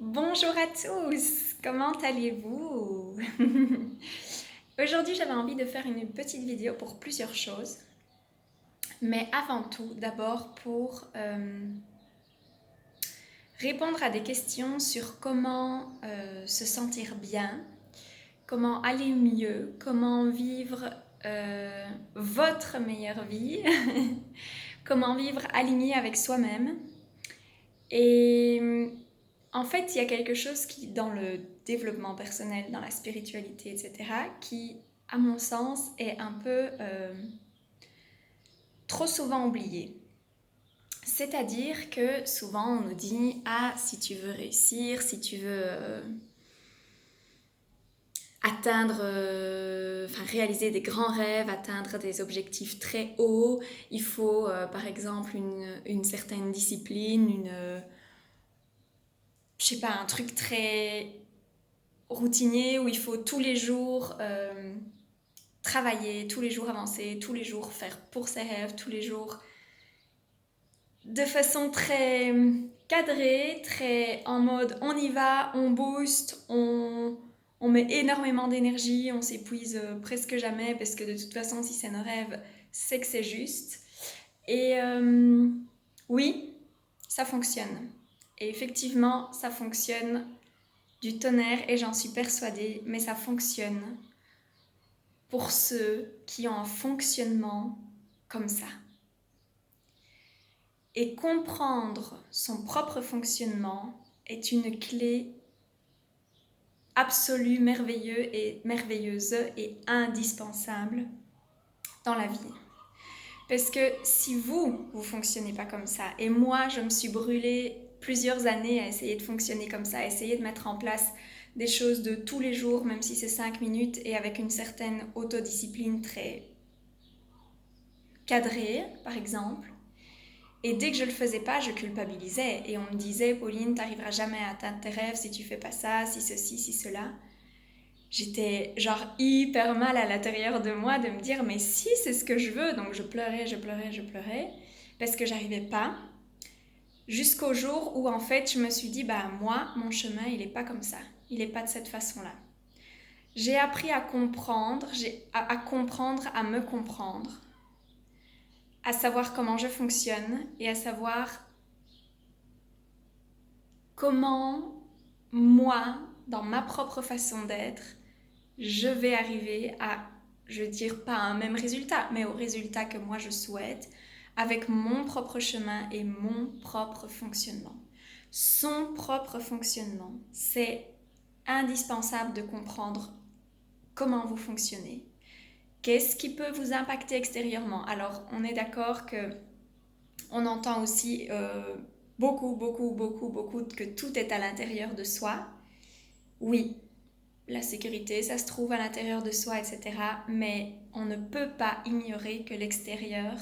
Bonjour à tous, comment allez-vous? Aujourd'hui, j'avais envie de faire une petite vidéo pour plusieurs choses. Mais avant tout, d'abord pour répondre à des questions sur comment se sentir bien, comment aller mieux, comment vivre votre meilleure vie, comment vivre aligné avec soi-même. Et en fait, il y a quelque chose qui, dans le développement personnel, dans la spiritualité, etc., qui, à mon sens, est un peu trop souvent oublié. C'est-à-dire que souvent on nous dit ah, si tu veux réussir, si tu veux atteindre, réaliser des grands rêves, atteindre des objectifs très hauts, il faut par exemple une certaine discipline, je sais pas, un truc très routinier où il faut tous les jours travailler, tous les jours avancer, tous les jours faire pour ses rêves, tous les jours de façon très cadrée, très en mode on y va, on booste, on met énormément d'énergie, on s'épuise presque jamais parce que de toute façon si c'est nos rêves, c'est que c'est juste. Et oui, ça fonctionne. Et effectivement, ça fonctionne du tonnerre et j'en suis persuadée, mais ça fonctionne pour ceux qui ont un fonctionnement comme ça. Et comprendre son propre fonctionnement est une clé absolue, merveilleuse et indispensable dans la vie. Parce que si vous fonctionnez pas comme ça, et moi je me suis brûlée plusieurs années à essayer de fonctionner comme ça, à essayer de mettre en place des choses de tous les jours, même si c'est 5 minutes, et avec une certaine autodiscipline très cadrée, par exemple. Et dès que je le faisais pas, je culpabilisais. Et on me disait, Pauline, t'arriveras jamais à atteindre tes rêves si tu fais pas ça, si ceci, si cela. J'étais genre hyper mal à l'intérieur de moi de me dire, mais si, c'est ce que je veux. Donc je pleurais, parce que j'arrivais pas. Jusqu'au jour où en fait je me suis dit, bah moi, mon chemin, il est pas comme ça. Il est pas de cette façon-là. J'ai appris à comprendre, à comprendre, à me comprendre, à savoir comment je fonctionne et à savoir comment moi, dans ma propre façon d'être, je vais arriver à, je veux dire, pas un même résultat, mais au résultat que moi je souhaite, avec mon propre chemin et mon propre fonctionnement. Son propre fonctionnement, c'est indispensable de comprendre comment vous fonctionnez. Qu'est-ce qui peut vous impacter extérieurement? Alors, on est d'accord que on entend aussi beaucoup que tout est à l'intérieur de soi. Oui, la sécurité, ça se trouve à l'intérieur de soi, etc. Mais on ne peut pas ignorer que l'extérieur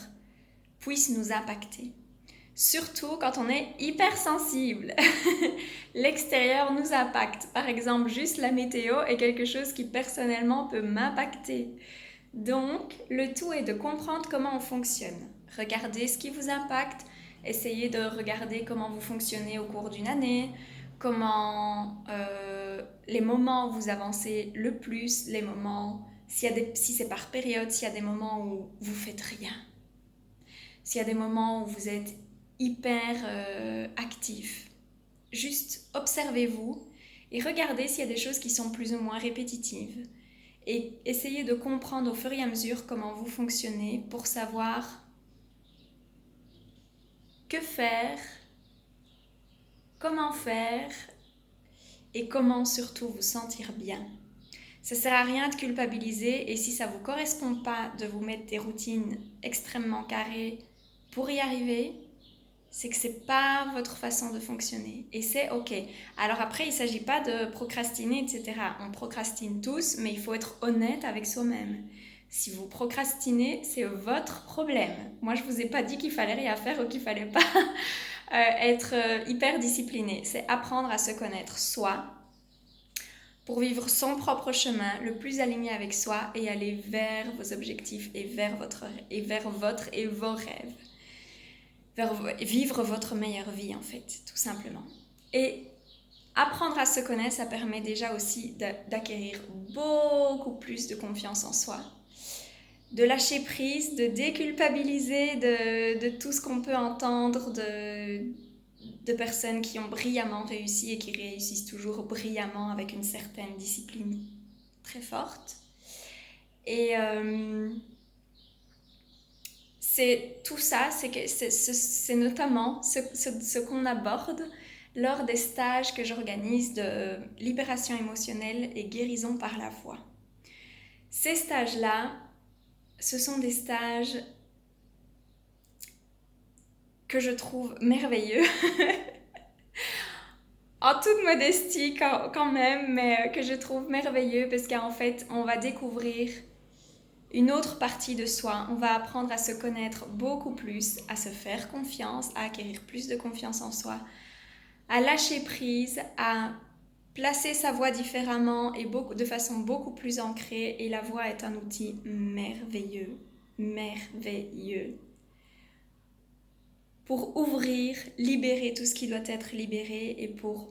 puisse nous impacter. Surtout quand on est hypersensible. L'extérieur nous impacte. Par exemple, juste la météo est quelque chose qui personnellement peut m'impacter. Donc, le tout est de comprendre comment on fonctionne. Regardez ce qui vous impacte, essayez de regarder comment vous fonctionnez au cours d'une année, comment les moments où vous avancez le plus, les moments, si c'est par période, s'il y a des moments où vous faites rien, s'il y a des moments où vous êtes hyper actif. Juste observez-vous et regardez s'il y a des choses qui sont plus ou moins répétitives. Et essayez de comprendre au fur et à mesure comment vous fonctionnez pour savoir que faire, comment faire et comment surtout vous sentir bien. Ça ne sert à rien de culpabiliser et si ça ne vous correspond pas de vous mettre des routines extrêmement carrées pour y arriver, c'est que c'est pas votre façon de fonctionner et c'est ok. Alors après, il ne s'agit pas de procrastiner, etc. On procrastine tous, mais il faut être honnête avec soi-même. Si vous procrastinez, c'est votre problème. Moi, je vous ai pas dit qu'il fallait rien faire ou qu'il fallait pas être hyper discipliné. C'est apprendre à se connaître soi pour vivre son propre chemin le plus aligné avec soi et aller vers vos objectifs et vers votre et vos rêves. Vivre votre meilleure vie en fait, tout simplement. Et apprendre à se connaître, ça permet déjà aussi d'acquérir beaucoup plus de confiance en soi, de lâcher prise, de déculpabiliser de tout ce qu'on peut entendre de personnes qui ont brillamment réussi et qui réussissent toujours brillamment avec une certaine discipline très forte. Et c'est tout ça, c'est notamment ce qu'on aborde lors des stages que j'organise de libération émotionnelle et guérison par la voix. Ces stages-là, ce sont des stages que je trouve merveilleux, en toute modestie quand même, mais que je trouve merveilleux parce qu'en fait, on va découvrir une autre partie de soi, on va apprendre à se connaître beaucoup plus, à se faire confiance, à acquérir plus de confiance en soi, à lâcher prise, à placer sa voix différemment et de façon beaucoup plus ancrée. Et la voix est un outil merveilleux, merveilleux, pour ouvrir, libérer tout ce qui doit être libéré et pour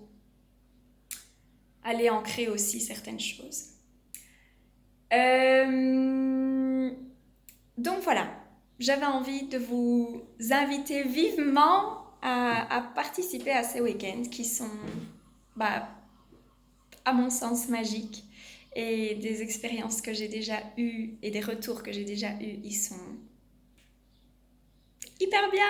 aller ancrer aussi certaines choses. Donc voilà, j'avais envie de vous inviter vivement à participer à ces week-ends qui sont, à mon sens, magiques. Et des expériences que j'ai déjà eues et des retours que j'ai déjà eus, ils sont hyper bien.